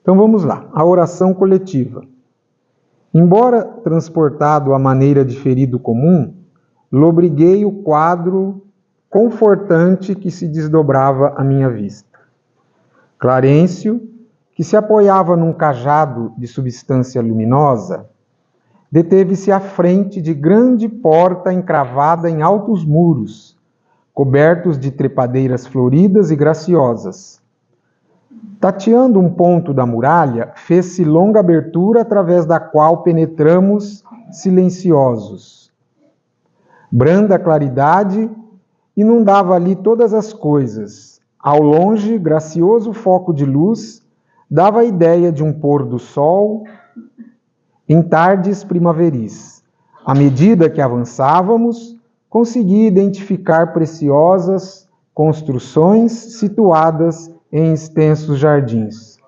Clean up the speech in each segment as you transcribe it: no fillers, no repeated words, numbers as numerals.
Então vamos lá, a oração coletiva. Embora transportado à maneira de ferido comum, lobriguei o quadro confortante que se desdobrava à minha vista. Clarencio, que se apoiava num cajado de substância luminosa, deteve-se à frente de grande porta encravada em altos muros, cobertos de trepadeiras floridas e graciosas. Tateando um ponto da muralha, fez-se longa abertura através da qual penetramos silenciosos. Branda claridade inundava ali todas as coisas. Ao longe, gracioso foco de luz dava a ideia de um pôr do sol em tardes primaveris. À medida que avançávamos, consegui identificar preciosas construções situadas em extensos jardins.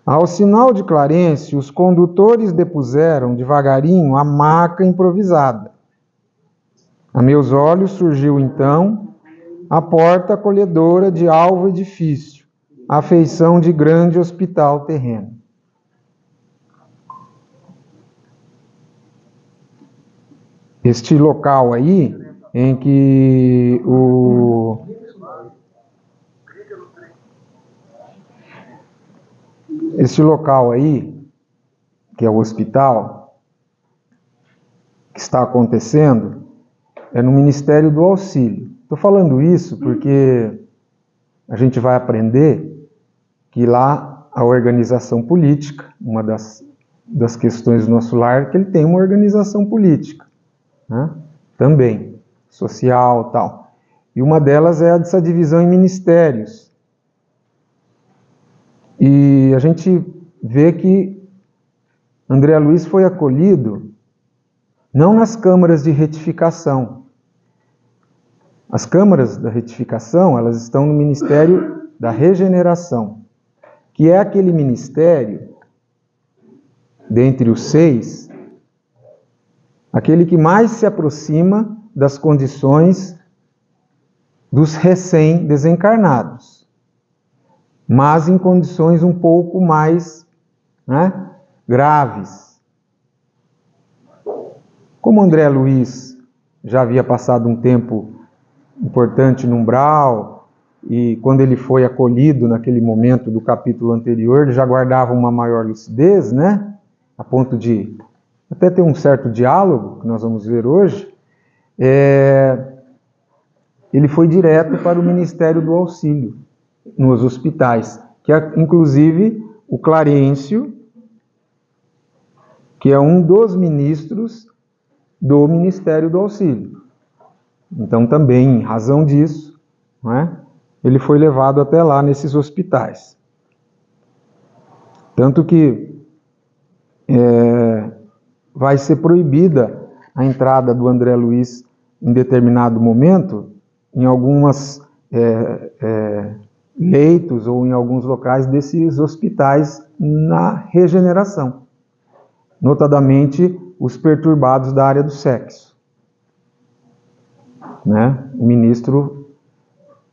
Ao sinal de Clarencio, os condutores depuseram devagarinho a maca improvisada. A meus olhos surgiu então a porta acolhedora de alvo edifício, à feição de grande hospital terreno. Este local aí, em que este local aí, que é o hospital, que está acontecendo, é no Ministério do Auxílio. Estou falando isso porque a gente vai aprender que lá a organização política, uma das questões do nosso lar, é que ele tem uma organização política, né? Também, social e tal. E uma delas é essa divisão em ministérios. E a gente vê que André Luiz foi acolhido não nas câmaras de retificação. As câmaras da retificação, elas estão no Ministério da Regeneração, que é aquele ministério, dentre os 6, aquele que mais se aproxima das condições dos recém-desencarnados, mas em condições um pouco mais, né, graves. Como André Luiz já havia passado um tempo importante no umbral, e quando ele foi acolhido naquele momento do capítulo anterior, ele já guardava uma maior lucidez, né, a ponto de até ter um certo diálogo, que nós vamos ver hoje, ele foi direto para o Ministério do Auxílio, nos hospitais, que é, inclusive, o Clarencio, que é um dos ministros do Ministério do Auxílio. Então, também, em razão disso, não é, ele foi levado até lá nesses hospitais. Tanto que vai ser proibida a entrada do André Luiz em determinado momento em algumas leitos ou em alguns locais desses hospitais na regeneração, notadamente os perturbados da área do sexo, né? O ministro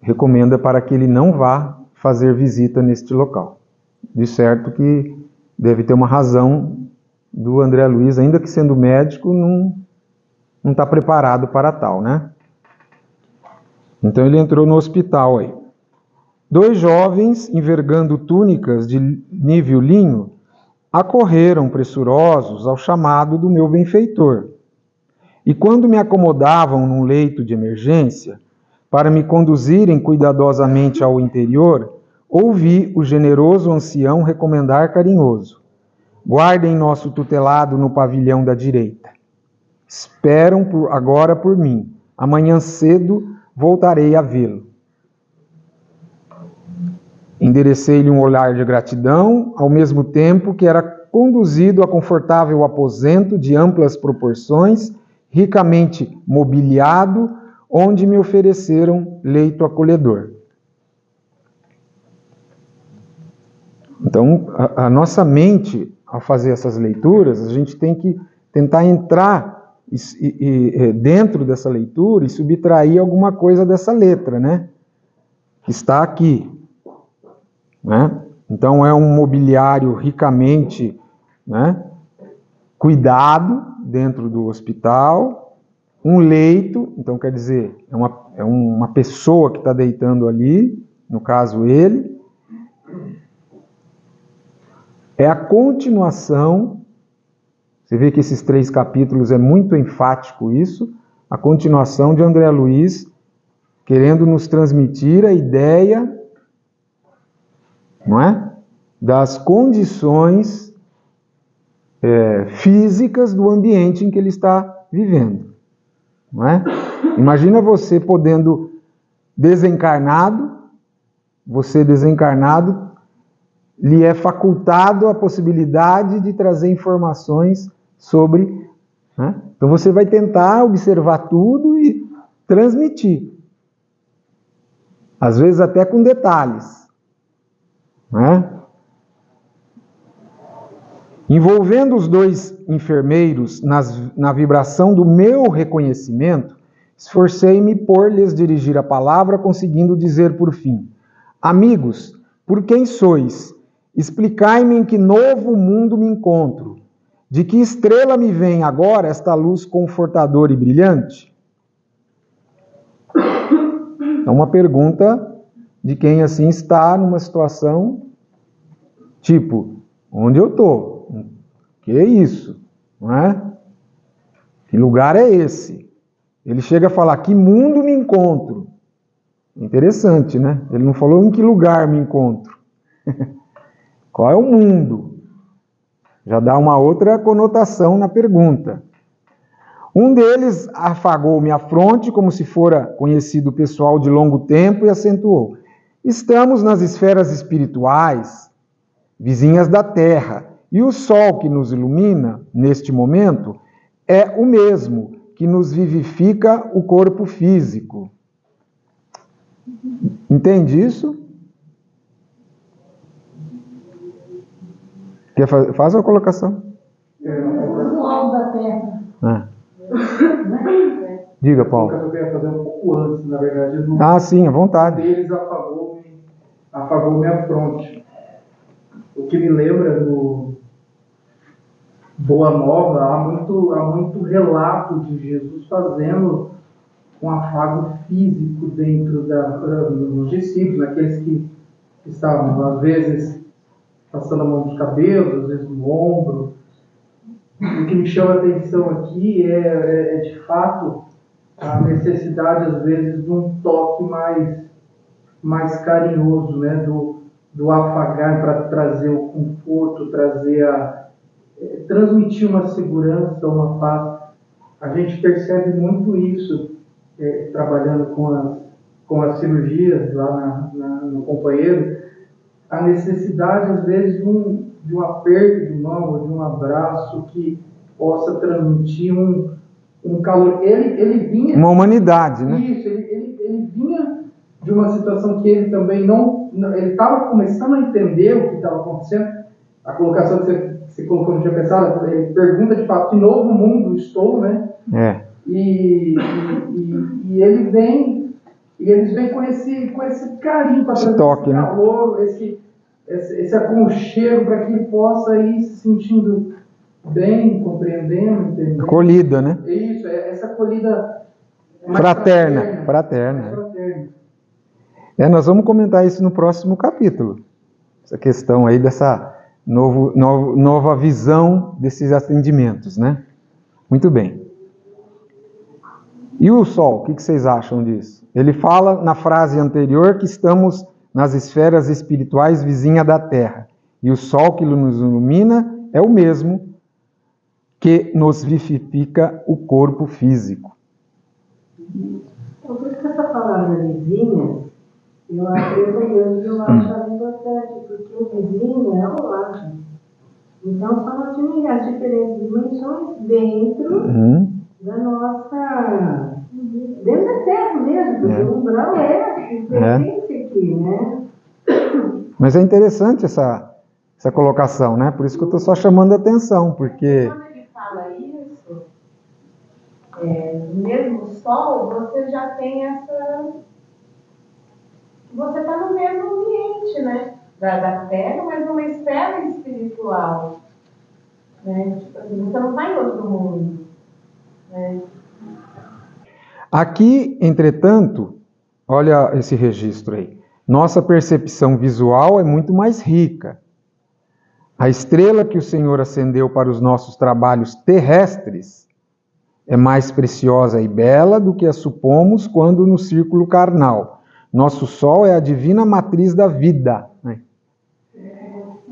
recomenda para que ele não vá fazer visita neste local. De certo que deve ter uma razão do André Luiz, ainda que sendo médico, não está preparado para tal, né? Então ele entrou no hospital aí. 2 jovens, envergando túnicas de nível linho, acorreram pressurosos ao chamado do meu benfeitor. E quando me acomodavam num leito de emergência, para me conduzirem cuidadosamente ao interior, ouvi o generoso ancião recomendar carinhoso: guardem nosso tutelado no pavilhão da direita. Esperam agora por mim. Amanhã cedo voltarei a vê-lo. Enderecei-lhe um olhar de gratidão, ao mesmo tempo que era conduzido a confortável aposento de amplas proporções, ricamente mobiliado, onde me ofereceram leito acolhedor. Então, a nossa mente, ao fazer essas leituras, a gente tem que tentar entrar dentro dessa leitura e subtrair alguma coisa dessa letra, né? que está aqui, né? Então é um mobiliário ricamente, né, cuidado dentro do hospital, um leito, então quer dizer, é uma pessoa que está deitando ali, no caso ele, é a continuação, você vê que esses 3 capítulos é muito enfático isso, a continuação de André Luiz querendo nos transmitir a ideia, não é, das condições físicas do ambiente em que ele está vivendo, não é? Imagina você podendo você desencarnado, lhe é facultado a possibilidade de trazer informações sobre, né? Então você vai tentar observar tudo e transmitir, às vezes até com detalhes, né? Envolvendo os 2 enfermeiros na vibração do meu reconhecimento, esforcei-me por lhes dirigir a palavra, conseguindo dizer por fim: amigos, por quem sois? Explicai-me em que novo mundo me encontro. De que estrela me vem agora esta luz confortadora e brilhante? É uma pergunta de quem assim está numa situação tipo, onde eu estou? Que é isso? Não é? Que lugar é esse? Ele chega a falar, que mundo me encontro? Interessante, né? Ele não falou em que lugar me encontro. Qual é o mundo? Já dá uma outra conotação na pergunta. Um deles afagou-me a fronte, como se fora conhecido pessoal de longo tempo, e acentuou: estamos nas esferas espirituais, vizinhas da Terra, e o sol que nos ilumina, neste momento, é o mesmo que nos vivifica o corpo físico. Entende isso? Faz a colocação. O sol da Terra. Diga, Paulo. Eu queria fazer um pouco antes, na verdade. Sim, à vontade. Um deles afagou-me a fronte. O que me lembra do Boa Nova, há muito relato de Jesus fazendo um afago físico dentro dos discípulos, naqueles que estavam, às vezes, passando a mão nos cabelos, às vezes no ombro. O que me chama a atenção aqui é de fato, a necessidade, às vezes, de um toque mais carinhoso, né? Do afagar para trazer o conforto, transmitir uma segurança, uma paz. A gente percebe muito isso trabalhando com as cirurgias lá no companheiro, a necessidade, às vezes, de um aperto de mão ou de um abraço que possa transmitir um calor. Ele vinha... Uma humanidade, né? Isso, ele vinha de uma situação que ele também ele estava começando a entender o que estava acontecendo. A colocação que você colocou, não tinha pensado, ele pergunta de fato, que novo mundo estou, né? E eles vêm com esse carinho para trazer toque, esse calor, né? esse aconchego para que ele possa ir se sentindo bem, compreendendo, entendendo. Acolhida, né? Isso, essa acolhida fraterna. Nós vamos comentar isso no próximo capítulo. Essa questão aí dessa nova visão desses atendimentos, né? Muito bem. E o Sol, o que vocês acham disso? Ele fala na frase anterior que estamos nas esferas espirituais vizinha da Terra. E o Sol que nos ilumina é o mesmo que nos vivifica o corpo físico. Então, por isso que essa palavra vizinha, eu acho importante, porque o vizinho é o lar. Então, são as diferentes dimensões dentro da nossa... dentro da Terra mesmo, porque o umbral pertence aqui, né? Mas é interessante essa colocação, né? Por isso que eu estou só chamando a atenção, porque... Quando ele fala isso, mesmo o Sol, você já tem você está no mesmo ambiente, né? Da terra, mas numa esfera espiritual. Né? Tipo assim, você não está em outro mundo. Né? Aqui, entretanto, olha esse registro aí. Nossa percepção visual é muito mais rica. A estrela que o Senhor acendeu para os nossos trabalhos terrestres é mais preciosa e bela do que a supomos quando no círculo carnal. Nosso sol é a divina matriz da vida, né?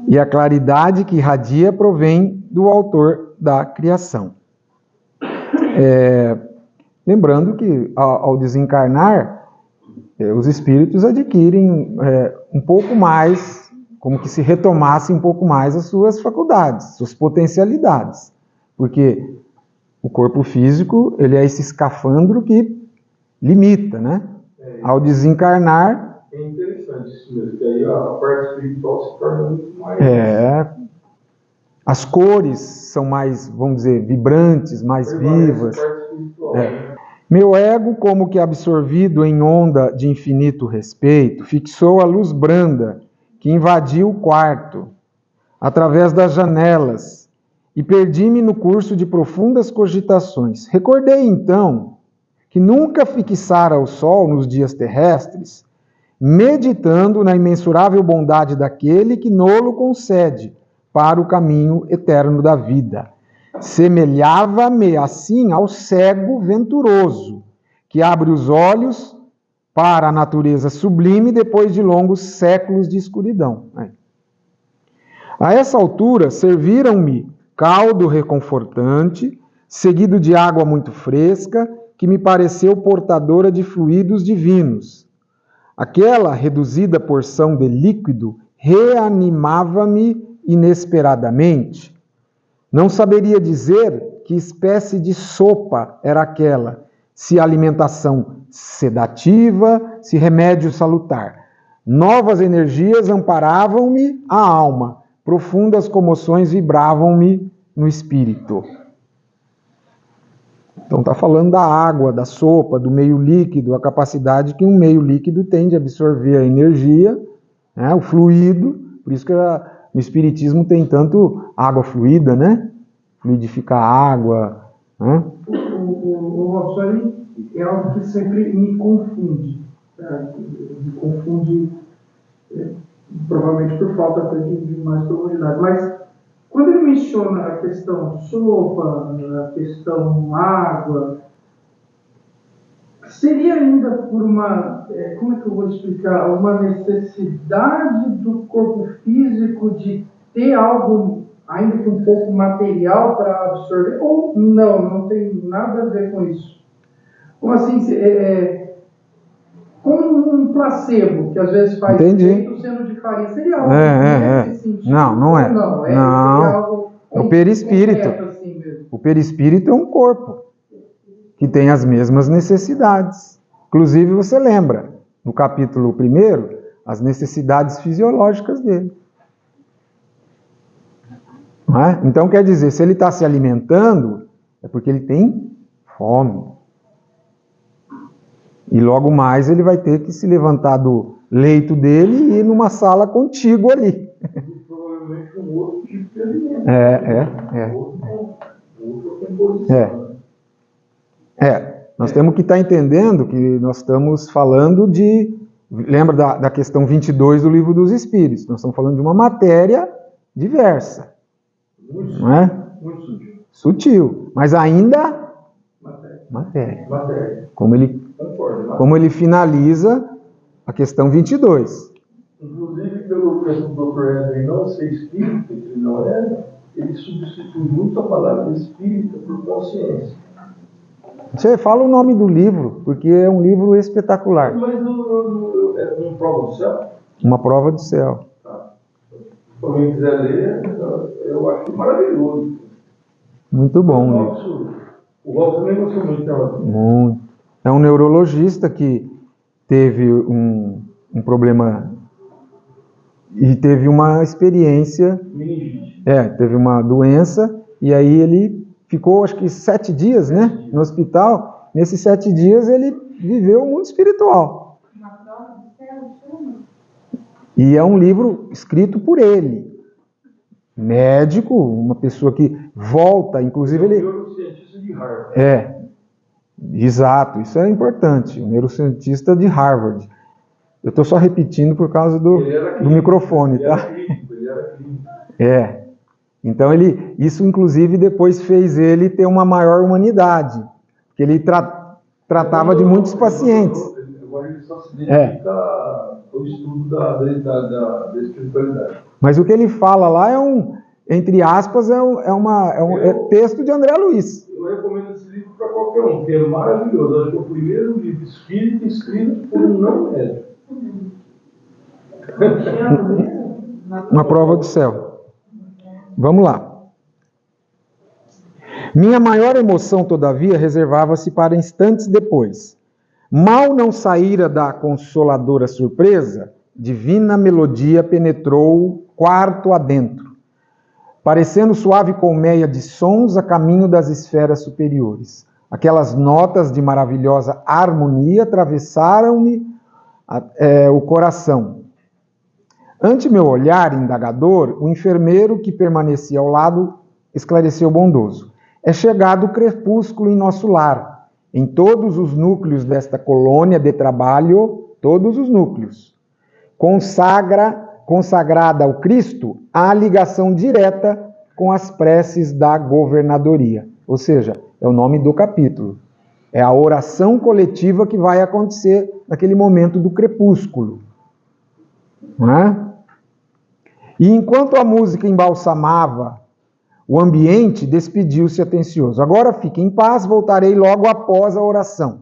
E a claridade que irradia provém do autor da criação. Lembrando que ao desencarnar, os espíritos adquirem um pouco mais, como que se retomassem um pouco mais as suas faculdades, suas potencialidades. Porque o corpo físico, ele é esse escafandro que limita, né? Ao desencarnar... É interessante isso mesmo, que aí a parte espiritual se torna muito mais... As cores são mais, vamos dizer, vibrantes, mais vivas. Meu ego, como que absorvido em onda de infinito respeito, fixou a luz branda que invadiu o quarto, através das janelas, e perdi-me no curso de profundas cogitações. Recordei, então, que nunca fixara o sol nos dias terrestres, meditando na imensurável bondade daquele que nolo concede para o caminho eterno da vida. Semelhava-me, assim, ao cego venturoso, que abre os olhos para a natureza sublime depois de longos séculos de escuridão. A essa altura, serviram-me caldo reconfortante, seguido de água muito fresca, que me pareceu portadora de fluidos divinos. Aquela reduzida porção de líquido reanimava-me inesperadamente. Não saberia dizer que espécie de sopa era aquela, se alimentação sedativa, se remédio salutar. Novas energias amparavam-me a alma, profundas comoções vibravam-me no espírito. Então está falando da água, da sopa, do meio líquido, a capacidade que um meio líquido tem de absorver a energia, né, o fluido, por isso que no Espiritismo tem tanto água fluida, né? Fluidificar a água. Né? Isso aí é algo que sempre me confunde. Tá? Me confunde, provavelmente por falta de mais profundidade. Mas quando ele menciona a questão sopa, a questão água, seria ainda por uma, como é que eu vou explicar, uma necessidade do corpo físico de ter algo, ainda que um pouco material para absorver? Ou não tem nada a ver com isso? Como assim, como um placebo, que às vezes faz efeito sendo de farinha, seria algo nesse sentido? Não é. Não, seria algo o perispírito. Assim mesmo. O perispírito é um corpo que tem as mesmas necessidades. Inclusive, você lembra, no capítulo 1, as necessidades fisiológicas dele. Não é? Então, quer dizer, se ele está se alimentando, é porque ele tem fome. E logo mais ele vai ter que se levantar do leito dele e ir numa sala contígua ali. Provavelmente um outro tipo de alimento. Nós temos que estar entendendo que nós estamos falando de... Lembra da questão 22 do Livro dos Espíritos? Nós estamos falando de uma matéria diversa. Não é? Muito sutil. Sutil, mas ainda matéria. Como ele finaliza a questão 22. Inclusive, pelo Dr. Edwin não ser espírita, que ele não era, ele substitui muito a palavra espírita por consciência. Você fala o nome do livro, porque é um livro espetacular. Mas é uma prova do céu? Uma prova do céu. Tá. Se alguém quiser ler, eu acho maravilhoso. Muito bom. O Walter também gostou muito dela. Muito. É um neurologista que teve um problema e teve uma experiência. Meningite. Teve uma doença e aí ele ficou, acho que 7 dias, né, no hospital. Nesses 7 dias ele viveu o mundo espiritual. Uma prova do céu? E é um livro escrito por ele. Médico, uma pessoa que volta, inclusive ele... neurocientista de Harvard. Exato, isso é importante. O neurocientista de Harvard. Eu estou só repetindo por causa do microfone, tá? Ele era clínico. Então isso inclusive depois fez ele ter uma maior humanidade, porque ele tratava de muitos pacientes. Agora ele só se dedica ao estudo da espiritualidade. Mas o que ele fala lá entre aspas, é texto de André Luiz. Eu recomendo esse livro para qualquer um, que é maravilhoso. Acho que é o primeiro livro espírita escrito por um não médico. Uma prova do céu. Vamos lá. Minha maior emoção, todavia, reservava-se para instantes depois. Mal não saíra da consoladora surpresa, divina melodia penetrou o quarto adentro, parecendo suave colmeia de sons a caminho das esferas superiores. Aquelas notas de maravilhosa harmonia atravessaram-me o coração. Ante meu olhar indagador, o enfermeiro que permanecia ao lado esclareceu bondoso. É chegado o crepúsculo em nosso lar. Em todos os núcleos desta colônia de trabalho, todos os núcleos, consagrada ao Cristo, há ligação direta com as preces da governadoria. Ou seja, é o nome do capítulo. É a oração coletiva que vai acontecer naquele momento do crepúsculo. Não é? E enquanto a música embalsamava o ambiente, despediu-se atencioso. Agora fique em paz, voltarei logo após a oração.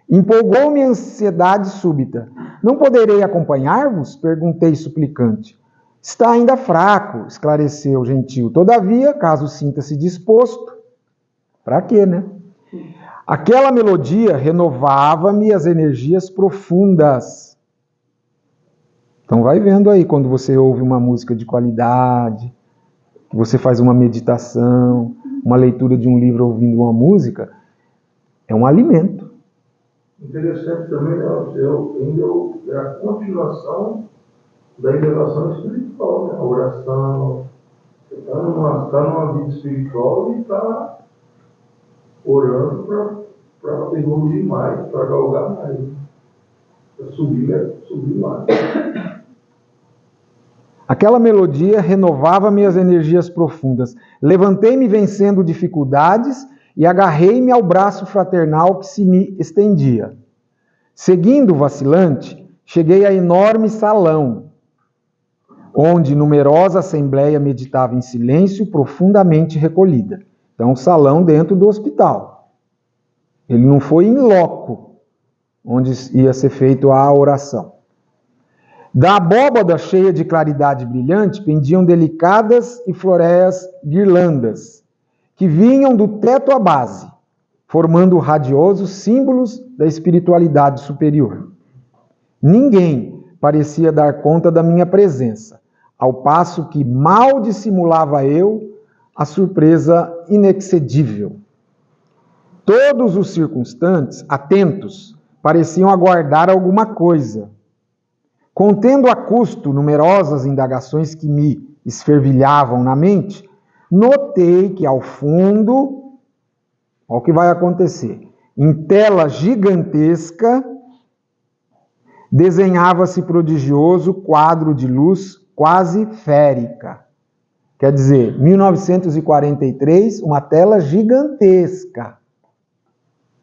Empolgou-me a ansiedade súbita. Não poderei acompanhar-vos? Perguntei suplicante. Está ainda fraco, esclareceu gentil. Todavia, caso sinta-se disposto, para quê, né? Aquela melodia renovava-me as energias profundas. Então vai vendo aí, quando você ouve uma música de qualidade, você faz uma meditação, uma leitura de um livro ouvindo uma música, é um alimento. Interessante também, é a continuação da elevação espiritual, né? A oração. Você está numa vida espiritual e está orando para evoluir mais, para galgar mais, para subir mais. Aquela melodia renovava-me as energias profundas. Levantei-me vencendo dificuldades e agarrei-me ao braço fraternal que se me estendia. Seguindo vacilante, cheguei a enorme salão, onde numerosa assembleia meditava em silêncio, profundamente recolhida. Então, salão dentro do hospital. Ele não foi em loco, onde ia ser feita a oração. Da abóbada cheia de claridade brilhante pendiam delicadas e floréas guirlandas, que vinham do teto à base, formando radiosos símbolos da espiritualidade superior. Ninguém parecia dar conta da minha presença, ao passo que mal dissimulava eu a surpresa inexcedível. Todos os circunstantes, atentos, pareciam aguardar alguma coisa. Contendo a custo numerosas indagações que me esfervilhavam na mente, notei que ao fundo, olha o que vai acontecer, em tela gigantesca, desenhava-se prodigioso quadro de luz quase férica. Quer dizer, 1943, uma tela gigantesca.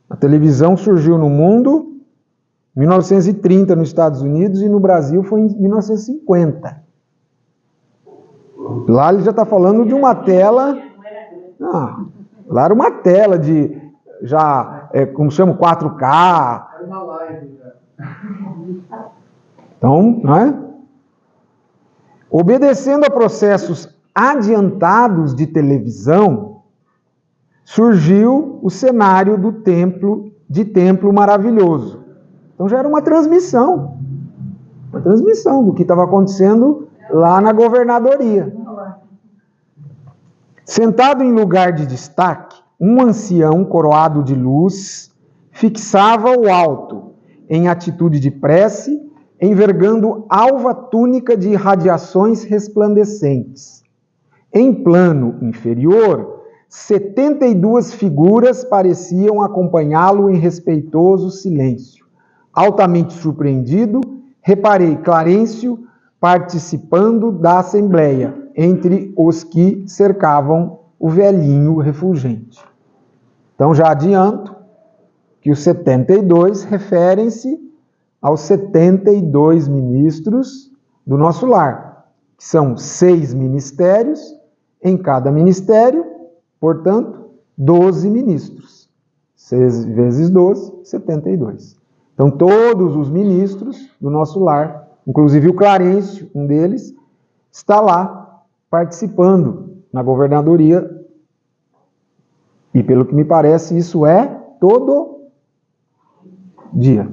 A televisão surgiu no mundo em 1930 nos Estados Unidos e no Brasil foi em 1950. Lá ele já está falando de uma tela... lá era uma tela de... como chama? 4K. Era uma live, né? Então, não é? Obedecendo a processos adiantados de televisão, surgiu o cenário do templo maravilhoso. Então já era uma transmissão do que estava acontecendo lá na governadoria. Sentado em lugar de destaque, um ancião coroado de luz fixava o alto, em atitude de prece, envergando alva túnica de irradiações resplandecentes. Em plano inferior, 72 figuras pareciam acompanhá-lo em respeitoso silêncio. Altamente surpreendido, reparei Clarencio participando da assembleia, entre os que cercavam o velhinho refulgente. Então já adianto que os 72 referem-se aos 72 ministros do nosso lar, que são 6 ministérios, em cada ministério, portanto, 12 ministros. 6 vezes 12, 72. Então todos os ministros do nosso lar, inclusive o Clarencio, um deles, está lá participando na governadoria. E pelo que me parece, isso é todo dia.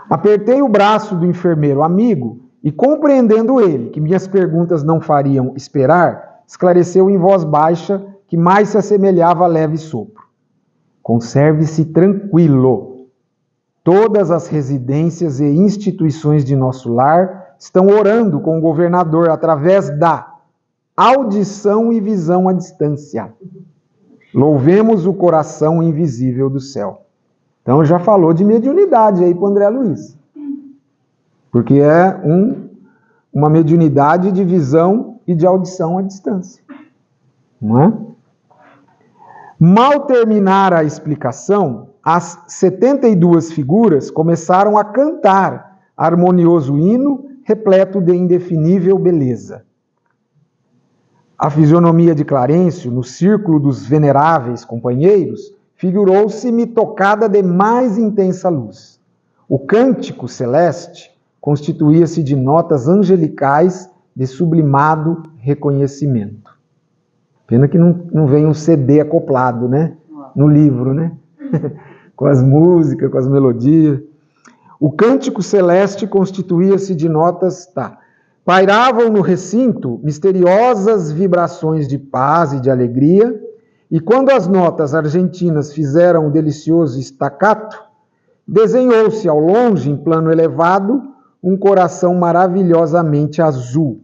Apertei o braço do enfermeiro amigo e, compreendendo ele que minhas perguntas não fariam esperar, esclareceu em voz baixa que mais se assemelhava a leve sopro. Conserve-se tranquilo. Todas as residências e instituições de nosso lar estão orando com o governador através da audição e visão à distância. Louvemos o coração invisível do céu. Então já falou de mediunidade aí para o André Luiz. Porque é uma mediunidade de visão e de audição à distância. Não é? Mal terminara a explicação, as 72 figuras começaram a cantar harmonioso hino repleto de indefinível beleza. A fisionomia de Clarencio, no círculo dos veneráveis companheiros, figurou-se-me tocada de mais intensa luz. O cântico celeste constituía-se de notas angelicais de sublimado reconhecimento. Pena que não vem um CD acoplado, né? No livro, né? Com as músicas, com as melodias. O cântico celeste constituía-se de notas... Pairavam no recinto misteriosas vibrações de paz e de alegria, e quando as notas argentinas fizeram o delicioso staccato, desenhou-se ao longe, em plano elevado, um coração maravilhosamente azul,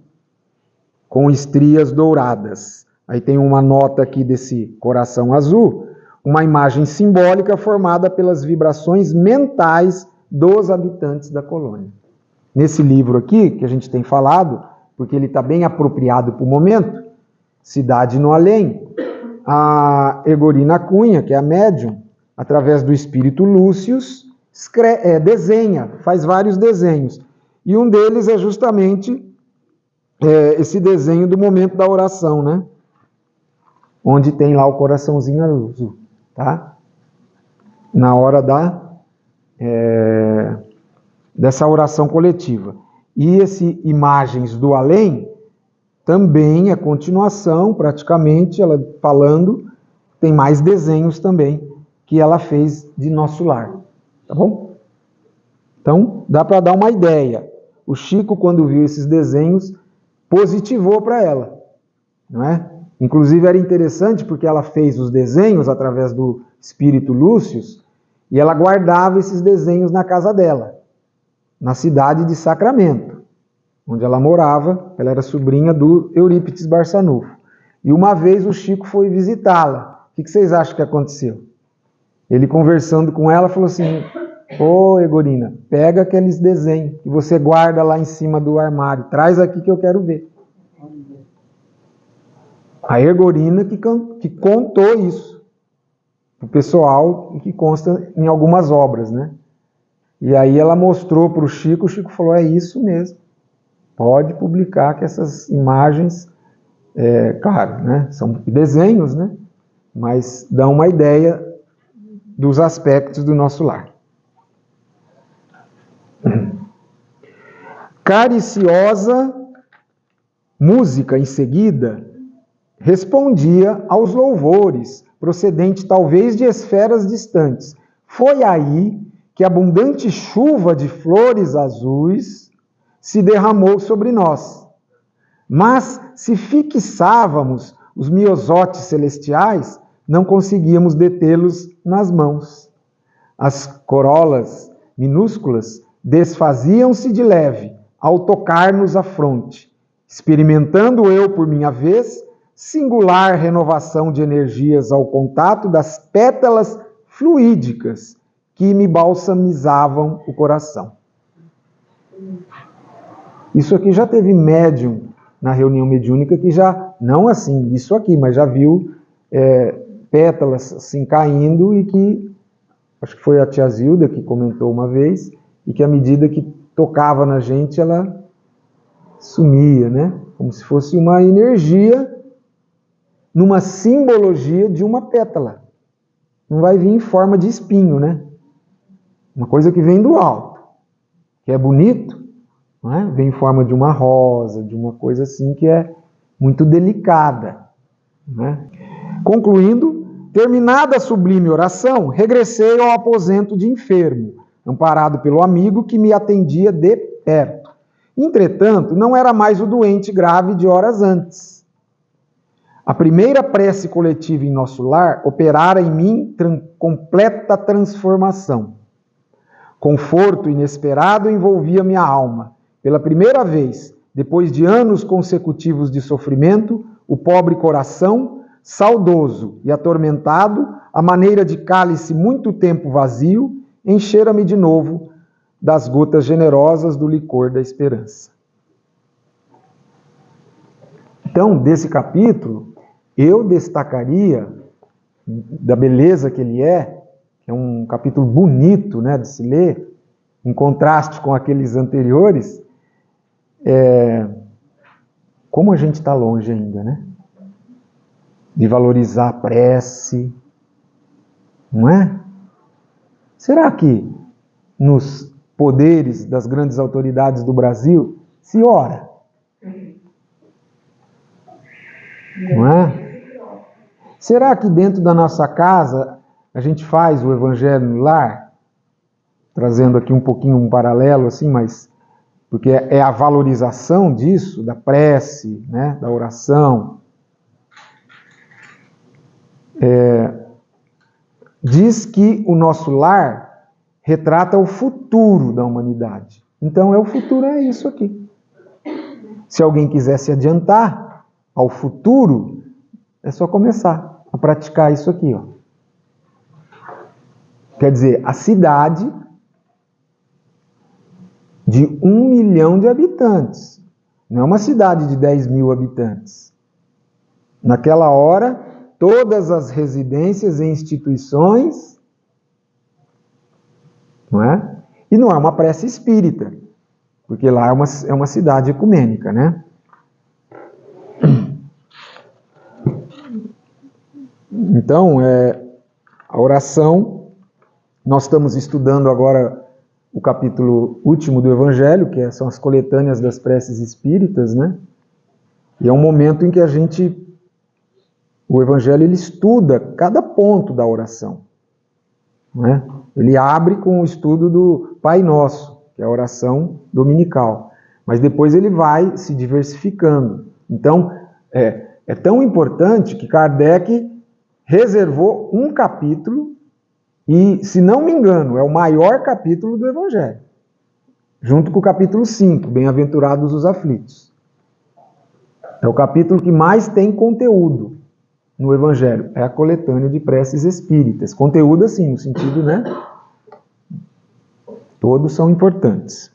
com estrias douradas. Aí tem uma nota aqui desse coração azul, uma imagem simbólica formada pelas vibrações mentais dos habitantes da colônia. Nesse livro aqui, que a gente tem falado, porque ele está bem apropriado para o momento, Cidade no Além, a Egorina Cunha, que é a médium, através do espírito Lúcius, desenha, faz vários desenhos. E um deles é justamente esse desenho do momento da oração, né? Onde tem lá o coraçãozinho azul, tá? Na hora dessa oração coletiva. E esse Imagens do Além também é continuação, praticamente, ela falando, tem mais desenhos também que ela fez de nosso lar. Tá bom? Então, dá para dar uma ideia. O Chico, quando viu esses desenhos, positivou para ela. Não é? Inclusive, era interessante porque ela fez os desenhos através do espírito Lúcius e ela guardava esses desenhos na casa dela, na cidade de Sacramento, onde ela morava. Ela era sobrinha do Eurípides Barçanufo. E uma vez o Chico foi visitá-la. O que vocês acham que aconteceu? Ele, conversando com ela, falou assim: ô Egorina, pega aqueles desenhos que você guarda lá em cima do armário, traz aqui que eu quero ver. A Egorina que contou isso para o pessoal, que consta em algumas obras, né? E aí ela mostrou para o Chico falou: é isso mesmo, pode publicar, que essas imagens, claro, né, são desenhos, né, mas dão uma ideia dos aspectos do nosso lar. Cariciosa música, em seguida, respondia aos louvores, procedente talvez de esferas distantes. Foi aí que abundante chuva de flores azuis se derramou sobre nós. Mas, se fixávamos os miosotes celestiais, não conseguíamos detê-los nas mãos. As corolas minúsculas desfaziam-se de leve ao tocar-nos a fronte, experimentando eu, por minha vez, singular renovação de energias ao contato das pétalas fluídicas que me balsamizavam o coração. Isso aqui já teve médium na reunião mediúnica que já, não assim, isso aqui, mas já viu pétalas assim caindo e que, acho que foi a tia Zilda que comentou uma vez, e que à medida que tocava na gente, ela sumia, né? Como se fosse uma energia numa simbologia de uma pétala. Não vai vir em forma de espinho, né? Uma coisa que vem do alto, que é bonito, não é? Vem em forma de uma rosa, de uma coisa assim que é muito delicada, né? Concluindo, terminada a sublime oração, regressei ao aposento de enfermo, amparado pelo amigo que me atendia de perto. Entretanto, não era mais o doente grave de horas antes. A primeira prece coletiva em nosso lar operara em mim completa transformação. Conforto inesperado envolvia minha alma. Pela primeira vez, depois de anos consecutivos de sofrimento, o pobre coração, saudoso e atormentado, à maneira de cálice muito tempo vazio, enchera-me de novo das gotas generosas do licor da esperança. Então, desse capítulo, eu destacaria, da beleza que ele é um capítulo bonito, né, de se ler, em contraste com aqueles anteriores, como a gente está longe ainda, né? De valorizar a prece, não é? Será que nos poderes das grandes autoridades do Brasil se ora? Não é? Será que dentro da nossa casa a gente faz o evangelho no lar? Trazendo aqui um pouquinho um paralelo assim, mas porque é a valorização disso, da prece, né, da oração. Diz que o nosso lar retrata o futuro da humanidade. Então, o futuro é isso aqui. Se alguém quiser se adiantar ao futuro, é só começar a praticar isso aqui, ó. Quer dizer, a cidade de 1 milhão de habitantes. Não é uma cidade de 10 mil habitantes. Naquela hora, todas as residências e instituições, não é? E não é uma prece espírita, porque lá é uma cidade ecumênica, né? Então, a oração, nós estamos estudando agora o capítulo último do Evangelho, que são as coletâneas das preces espíritas, né? E é um momento em que o Evangelho ele estuda cada ponto da oração, né? Ele abre com o estudo do Pai Nosso, que é a oração dominical, mas depois ele vai se diversificando. Então, é tão importante que Kardec reservou um capítulo e, se não me engano, é o maior capítulo do Evangelho, junto com o capítulo 5, Bem-aventurados os aflitos. É o capítulo que mais tem conteúdo no Evangelho, é a coletânea de preces espíritas. Conteúdo assim, no sentido, né? Todos são importantes.